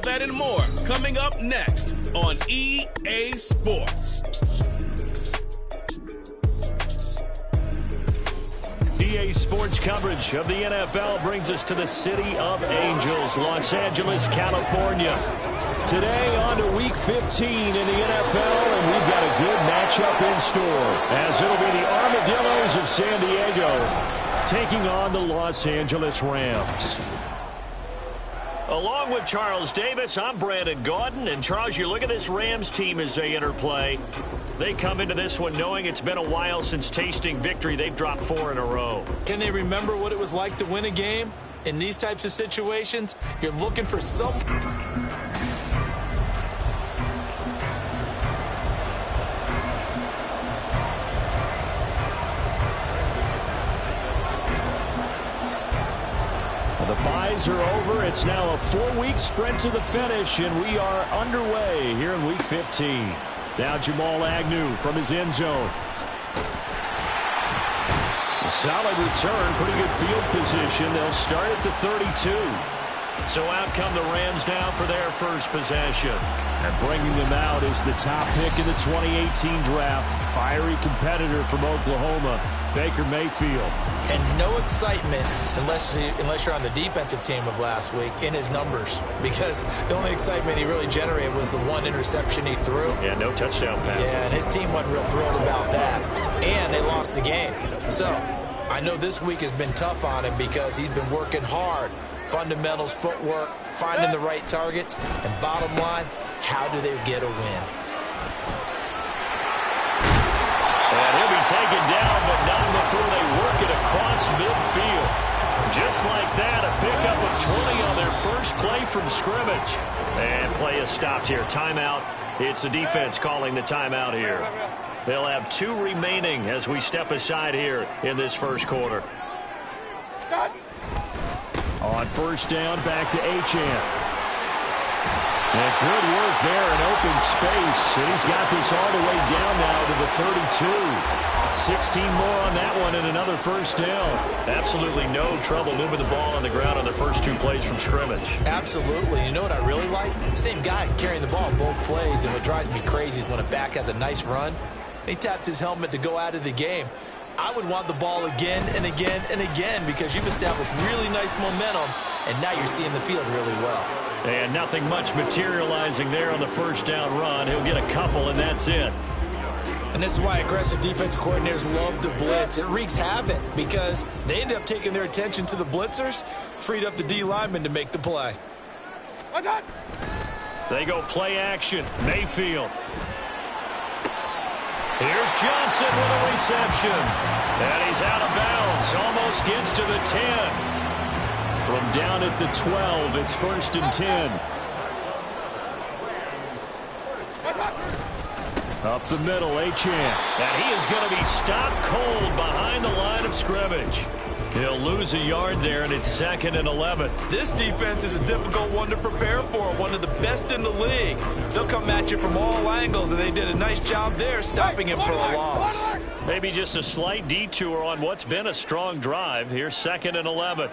All that and more coming up next on EA Sports. EA Sports coverage of the NFL brings us to the City of Angels, Los Angeles, California. Today on to Week 15 in the NFL, and we've got a good matchup in store, as it'll be the Armadillos of San Diego taking on the Los Angeles Rams. Along with Charles Davis, I'm Brandon Gaudin. And Charles, you look at this Rams team as they interplay. They come into this one knowing it's been a while since tasting victory. They've dropped 4 in a row. Can they remember what it was like to win a game? In these types of situations, you're looking for some... The byes are over. It's now a 4-week sprint to the finish, and we are underway here in Week 15. Now Jamal Agnew from his end zone. A solid return, pretty good field position. They'll start at the 32. So out come the Rams now for their first possession. And bringing them out is the top pick in the 2018 draft, fiery competitor from Oklahoma, Baker Mayfield. And no excitement unless you're on the defensive team of last week in his numbers, because the only excitement he really generated was the one interception he threw. Yeah, no touchdown passes. Yeah, and his team wasn't real thrilled about that. And they lost the game. So I know this week has been tough on him because he's been working hard. Fundamentals, footwork, finding the right targets, and bottom line, how do they get a win? And he'll be taken down, but not before they work it across midfield. Just like that, a pickup of 20 on their first play from scrimmage. And play is stopped here. Timeout. It's the defense calling the timeout here. They'll have 2 remaining as we step aside here in this first quarter. On first down, back to Achane. And good work there in open space. And he's got this all the way down now to the 32. 16 more on that one and another first down. Absolutely no trouble moving the ball on the ground on the first 2 plays from scrimmage. Absolutely. You know what I really like? Same guy carrying the ball both plays. And what drives me crazy is when a back has a nice run, he taps his helmet to go out of the game. I would want the ball again and again and again because you've established really nice momentum, and now you're seeing the field really well. And nothing much materializing there on the first down run. He'll get a couple, and that's it. And this is why aggressive defense coordinators love to blitz. It wreaks havoc because they end up taking their attention to the blitzers, freed up the D lineman to make the play. They go play action. Mayfield. Here's Johnson with a reception. And he's out of bounds. Almost gets to the 10. From down at the 12, it's 1st and 10. Up the middle, Achane. And he is going to be stopped cold behind the line of scrimmage. He'll lose a yard there, and it's 2nd and 11. This defense is a difficult one to prepare for, one of the best in the league. They'll come at you from all angles, and they did a nice job there stopping him for a loss. Maybe just a slight detour on what's been a strong drive. Here's 2nd and 11.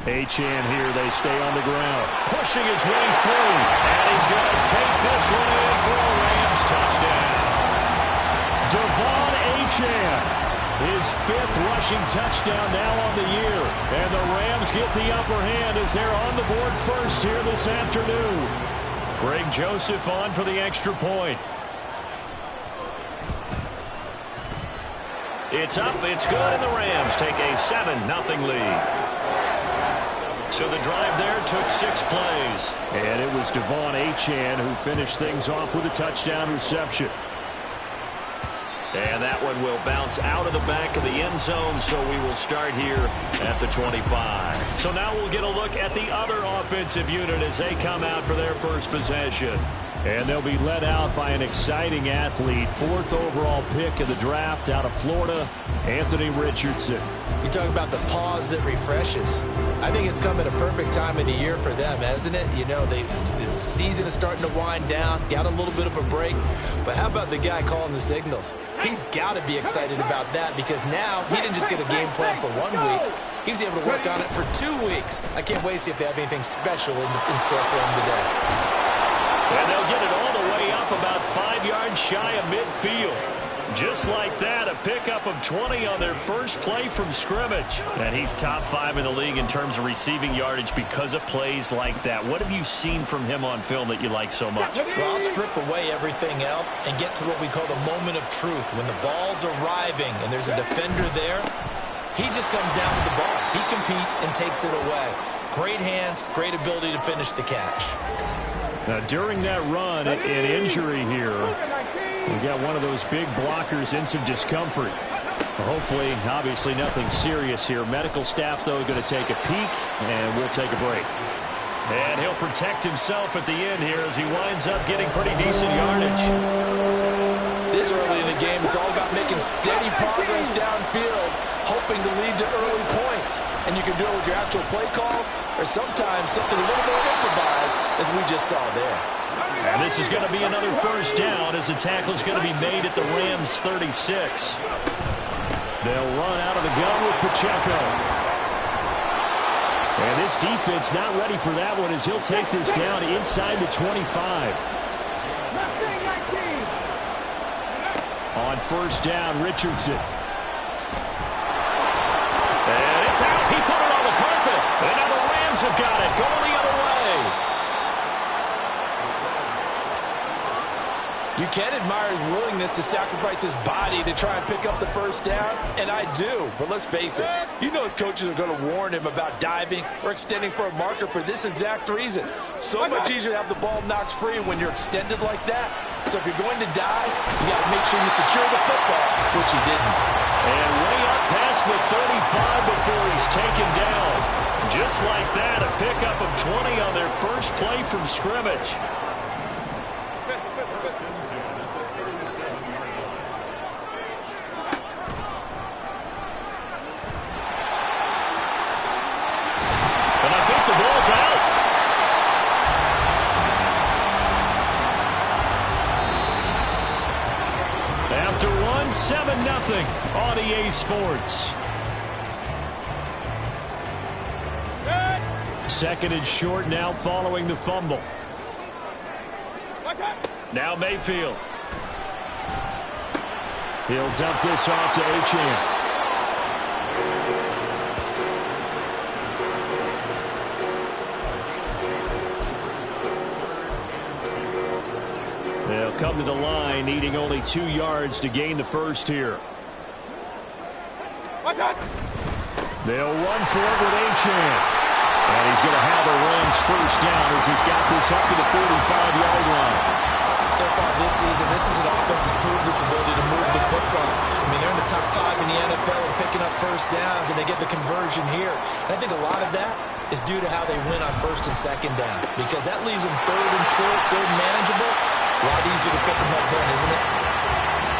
Achane here, they stay on the ground. Pushing his way through, and he's going to take this one in for a Rams touchdown. Devon Achane. His 5th rushing touchdown now on the year. And the Rams get the upper hand as they're on the board first here this afternoon. Greg Joseph on for the extra point. It's up, it's good, and the Rams take a 7-0 lead. So the drive there took 6 plays. And it was Devon Achane who finished things off with a touchdown reception. And that one will bounce out of the back of the end zone, so we will start here at the 25. So now we'll get a look at the other offensive unit as they come out for their first possession. And they'll be led out by an exciting athlete, 4th overall pick of the draft out of Florida, Anthony Richardson. You talk about the pause that refreshes. I think it's come at a perfect time of the year for them, hasn't it? You know, the season is starting to wind down, got a little bit of a break. But how about the guy calling the signals? He's got to be excited about that because now he didn't just get a game plan for 1 week. He was able to work on it for 2 weeks. I can't wait to see if they have anything special in store for him today. And they'll get it all the way up about 5 yards shy of midfield. Just like that, a pickup of 20 on their first play from scrimmage. And he's top 5 in the league in terms of receiving yardage because of plays like that. What have you seen from him on film that you like so much? Well, I'll strip away everything else and get to what we call the moment of truth. When the ball's arriving and there's a defender there, he just comes down with the ball. He competes and takes it away. Great hands, great ability to finish the catch. Now, during that run, an injury here. We got one of those big blockers in some discomfort. Hopefully, obviously, nothing serious here. Medical staff, though, going to take a peek, and we'll take a break. And he'll protect himself at the end here as he winds up getting pretty decent yardage. This early in the game, it's all about making steady progress downfield, hoping to lead to early points. And you can do it with your actual play calls or sometimes something a little more improvised, as we just saw there. And this is going to be another first down as the tackle is going to be made at the Rams' 36. They'll run out of the gun with Pacheco. And this defense not ready for that one as he'll take this down inside the 25. On first down, Richardson. And it's out. He put it on the carpet. And now the Rams have got it. Going the other way. You can admire his willingness to sacrifice his body to try and pick up the first down, and I do. But let's face it, you know his coaches are going to warn him about diving or extending for a marker for this exact reason. So much easier to have the ball knocked free when you're extended like that. So if you're going to dive, you got to make sure you secure the football, which he didn't. And way up past the 35 before he's taken down. Just like that, a pickup of 20 on their first play from scrimmage. After one, 7-0 on EA Sports. Second and short now following the fumble. Now Mayfield. He'll dump this off to Achane. They'll come to the line, needing only 2 yards to gain the first here. They'll run for it with Achane. And he's going to have the Rams first down as he's got this up to the 45-yard line. So far this season, this is an offense that's proved its ability to move the football. I mean, they're in the top 5 in the NFL and picking up first downs, and they get the conversion here. And I think a lot of that is due to how they win on first and second down, because that leaves them third and short, third and manageable. A lot easier to pick them up then, isn't it?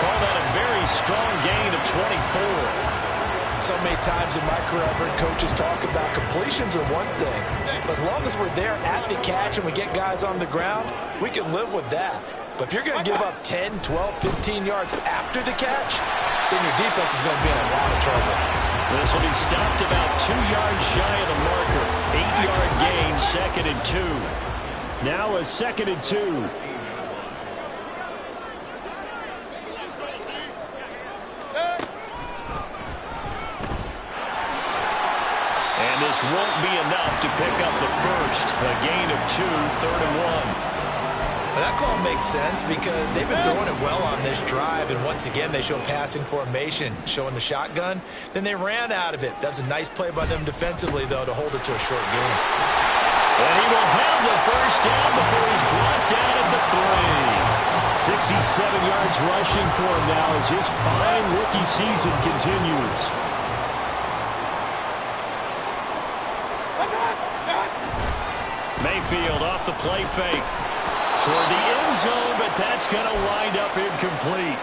Call that a very strong gain of 24. So many times in my career, I've heard coaches talk about completions are one thing, but as long as we're there at the catch and we get guys on the ground, we can live with that. But if you're going to give up 10, 12, 15 yards after the catch, then your defense is going to be in a lot of trouble. This will be stopped about 2 yards shy of the marker. 8-yard gain, second and 2. Now a second and 2. And this won't be enough to pick up the first. A gain of 2, third and 1. Well, that call makes sense because they've been throwing it well on this drive, and once again they show passing formation, showing the shotgun. Then they ran out of it. That's a nice play by them defensively, though, to hold it to a short game. And he will have the first down before he's brought down at the 3. 67 yards rushing for him now as his fine rookie season continues. Mayfield off the play fake toward the end zone, but that's going to wind up incomplete.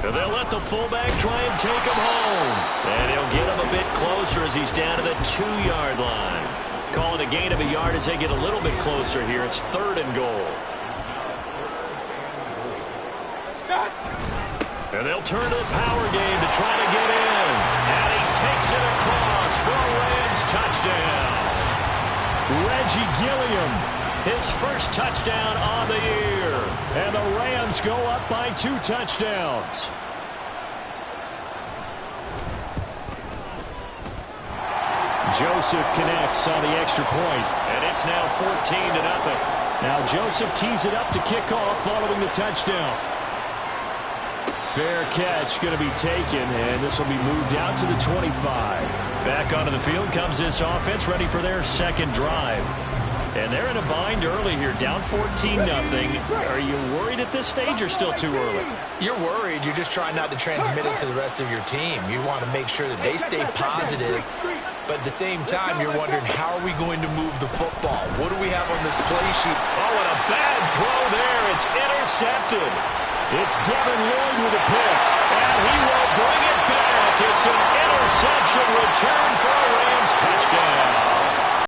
And they'll let the fullback try and take him home. And he'll get him a bit closer as he's down to the 2-yard line. Calling a gain of a yard as they get a little bit closer here. It's third and goal. And they'll turn to the power game to try to get in. And he takes it across for a Rams touchdown. Reggie Gilliam, his first touchdown on the year. And the Rams go up by 2 touchdowns. Joseph connects on the extra point, and it's now 14-0. Now Joseph tees it up to kick off following the touchdown. Fair catch going to be taken, and this will be moved out to the 25. Back onto the field comes this offense, ready for their second drive. And they're in a bind early here, down 14-0. Are you worried at this stage or still too early? You're worried. You're just trying not to transmit it to the rest of your team. You want to make sure that they stay positive, but at the same time, you're wondering, how are we going to move the football? What do we have on this play sheet? Oh, and a bad throw there. It's intercepted. It's Devin Lloyd with a pick, and he will bring it back. It's an interception return for